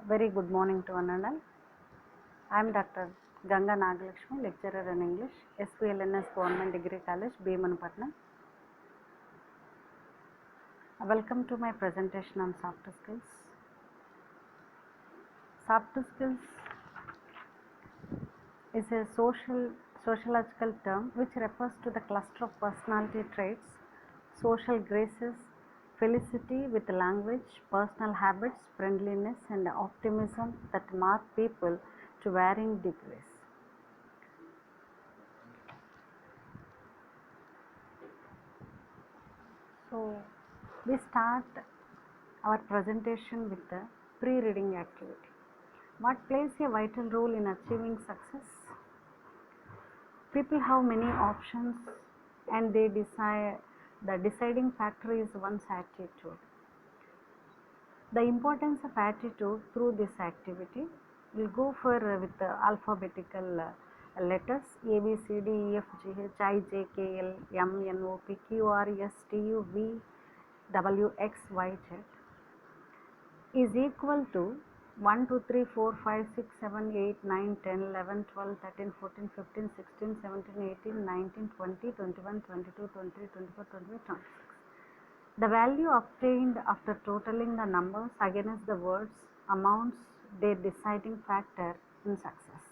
Very good morning to one and all. I am Dr. Ganga Nagalakshmi, lecturer in English, SPLNS Government Degree College, Bhimanapatnam. Welcome to my presentation on soft skills. Soft skills is a sociological term which refers to the cluster of personality traits, social graces, felicity with language, personal habits, friendliness, and optimism that mark people to varying degrees. So, we start our presentation with the pre-reading activity. What plays a vital role in achieving success? People have many options and they decide the deciding factor is one's attitude. The importance of attitude through this activity will go for with the alphabetical letters A, B, C, D, E, F, G, H, I, J, K, L, M, N, O, P, Q, R, S, T, U, V, W, X, Y, Z is equal to 1, 2, 3, 4, 5, 6, 7, 8, 9, 10, 11, 12, 13, 14, 15, 16, 17, 18, 19, 20, 21, 22, 23, 24, 25, 26. The value obtained after totaling the numbers against the words amounts their deciding factor in success.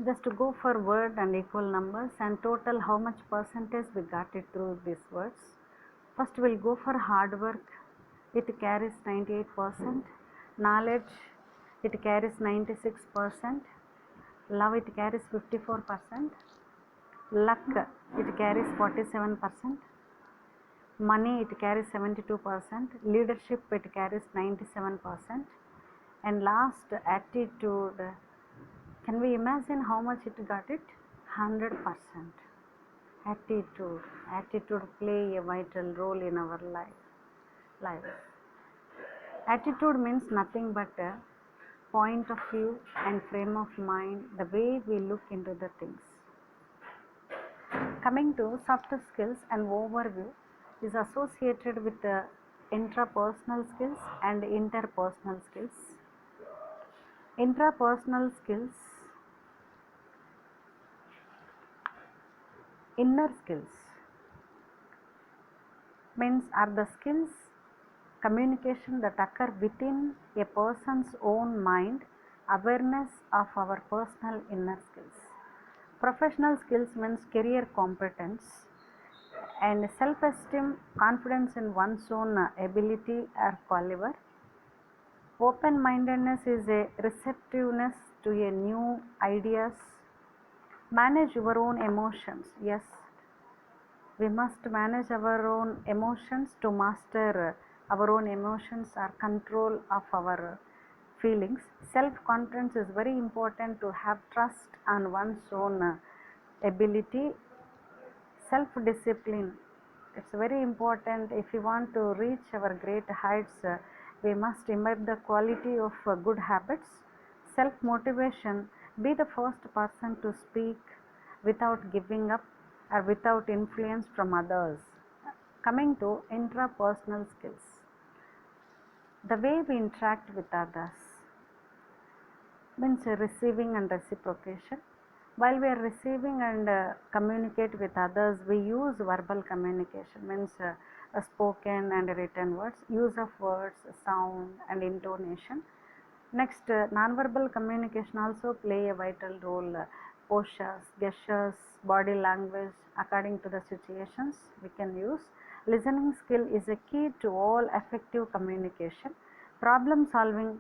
Just to go for word and equal numbers and total how much percentage we got it through these words. First we'll go for hard work. It carries 98%. Knowledge, it carries 96%. Love, it carries 54%. Luck, it carries 47%. Money, it carries 72%. Leadership, it carries 97%. And last, attitude, can we imagine how much it got it? 100%. Attitude play a vital role in our life. Attitude means nothing but a point of view and frame of mind, the way we look into the things. Coming to soft skills, an overview is associated with the intrapersonal skills and interpersonal skills. Intrapersonal skills, inner skills means are the skills communication that occur within a person's own mind, awareness of our personal inner skills. Professional skills means career competence and self-esteem, confidence in one's own ability or caliber. Open-mindedness is a receptiveness to a new ideas. Manage your own emotions. Yes, we must manage our own emotions to master our own emotions or control of our feelings. Self-confidence is very important to have trust on one's own ability. Self-discipline, it's very important. If we want to reach our great heights, we must imbibe the quality of good habits. Self-motivation, be the first person to speak without giving up or without influence from others. Coming to intrapersonal skills, the way we interact with others means receiving and reciprocation. While we are receiving and communicate with others, we use verbal communication, means spoken and written words, use of words, sound and intonation. Next, non-verbal communication also play a vital role. Postures, gestures, body language, according to the situations we can use. Listening skill is a key to all effective communication. Problem solving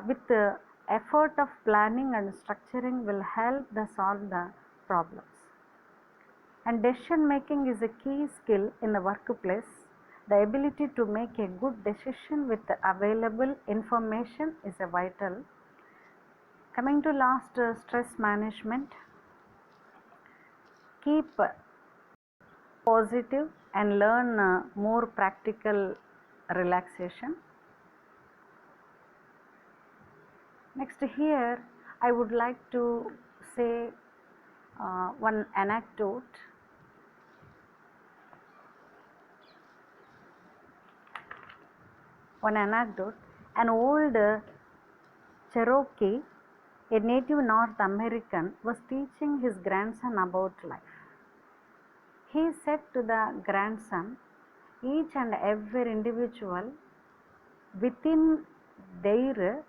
with the effort of planning and structuring will help to solve the problems. And decision making is a key skill in the workplace. The ability to make a good decision with the available information is a vital. Coming to last, stress management. Keep positive and learn more practical relaxation. Next, here I would like to say one anecdote. One anecdote: an old Cherokee, a native North American, was teaching his grandson about life. He said to the grandson, each and every individual within their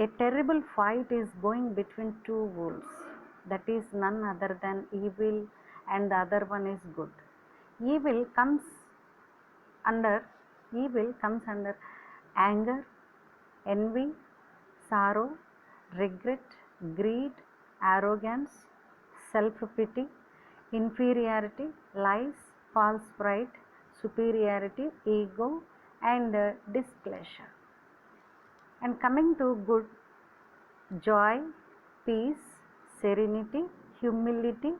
a terrible fight is going between two wolves, that is none other than evil and the other one is good. Evil comes under anger, envy, sorrow, regret, greed, arrogance, self-pity, inferiority, lies, false pride, superiority, ego, and displeasure. And coming to good: joy, peace, serenity, humility,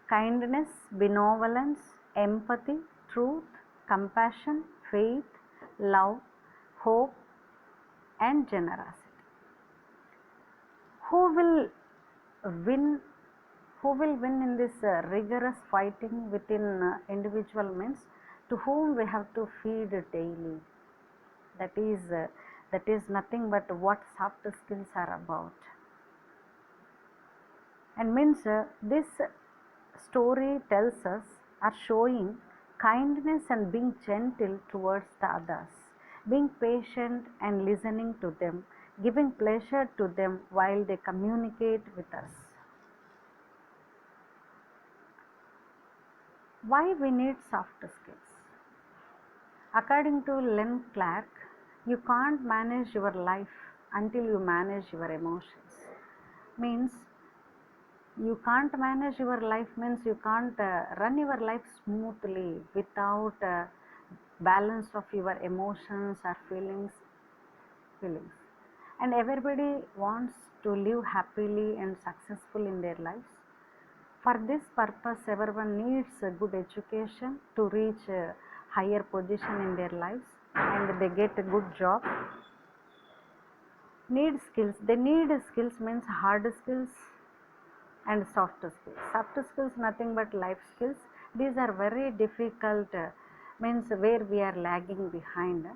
kindness, benevolence, empathy, truth, compassion, faith, love, hope, and generosity. Who will win? Who will win in this rigorous fighting within individual means? To whom we have to feed daily. That is nothing but what soft skills are about. And means this story tells us, are showing kindness and being gentle towards the others, being patient and listening to them, giving pleasure to them while they communicate with us. Why we need soft skills? According to Len Clark, you can't manage your life until you manage your emotions. Means you can't manage your life means you can't run your life smoothly without balance of your emotions or feelings. And everybody wants to live happily and successful in their lives. For this purpose, everyone needs a good education to reach a higher position in their lives, and they get a good job. Need skills. They need skills means hard skills and soft skills. Soft skills nothing but life skills. These are very difficult, means where we are lagging behind.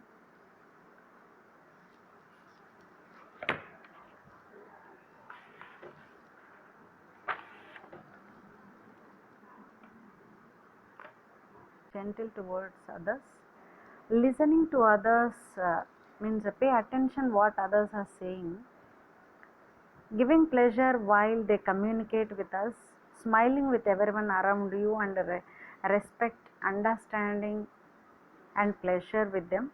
Gentle towards others. Listening to others means pay attention what others are saying. Giving pleasure while they communicate with us. Smiling with everyone around you and respect, understanding and pleasure with them.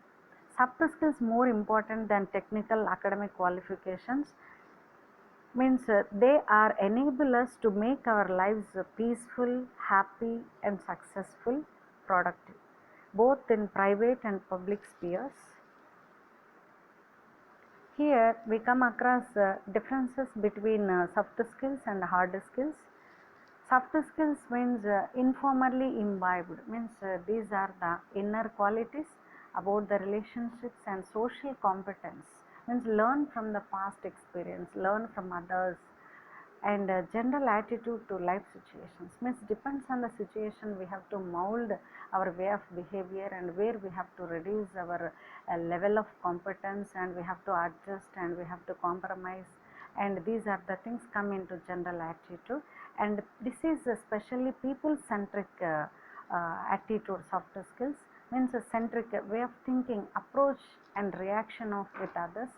Soft skills more important than technical academic qualifications. Means they are enable us to make our lives peaceful, happy and successful, productive, both in private and public spheres. Here we come across differences between soft skills and hard skills. Soft skills means informally imbibed, means these are the inner qualities about the relationships and social competence, means learn from the past experience, learn from others, and general attitude to life situations, means depends on the situation we have to mold our way of behavior, and where we have to reduce our level of competence, and we have to adjust and we have to compromise, and these are the things come into general attitude. And this is especially people centric attitude. Soft skills means a centric way of thinking, approach and reaction of with others.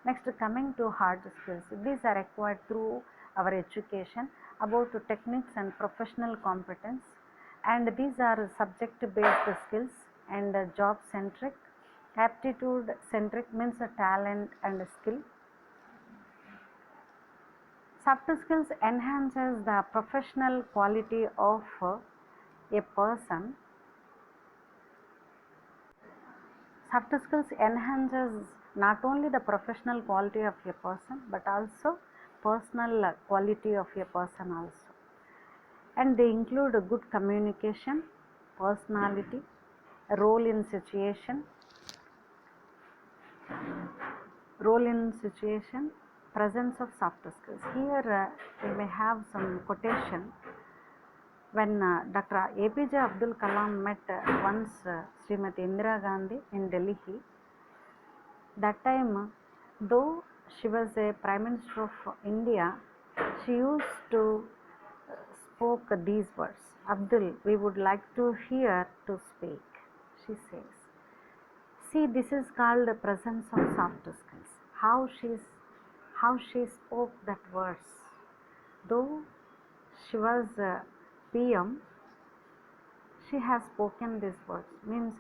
Next, coming to hard skills, these are acquired through our education about techniques and professional competence, and these are subject based skills and job centric. Aptitude centric means a talent and skill. Soft skills enhances the professional quality of a person. Soft skills enhances not only the professional quality of a person but also personal quality of a person also. And they include a good communication, personality, role in situation, presence of soft skills. Here we may have some quotation. When Dr. APJ Abdul Kalam met once Srimati Indira Gandhi in Delhi, That time, though she was a Prime Minister of India, she used to spoke these words. Abdul, we would like to hear to speak, she says. See, this is called the presence of soft skills. How she spoke that words. Though she was PM, she has spoken these words. Means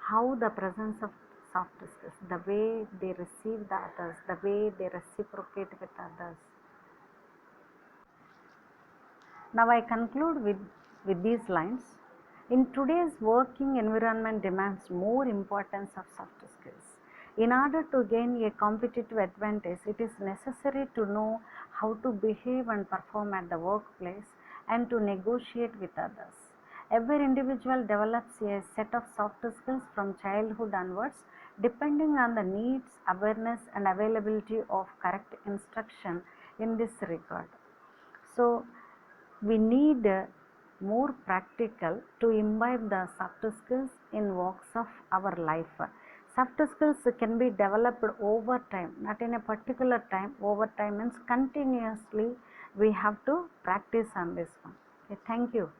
how the presence of soft skills, the way they receive the others, the way they reciprocate with others. Now I conclude with these lines. In today's working environment demands more importance of soft skills. In order to gain a competitive advantage, it is necessary to know how to behave and perform at the workplace and to negotiate with others. Every individual develops a set of soft skills from childhood onwards, depending on the needs, awareness, and availability of correct instruction in this regard. So, we need more practical to imbibe the soft skills in walks of our life. Soft skills can be developed over time, not in a particular time. Over time means continuously we have to practice on this one. Okay, thank you.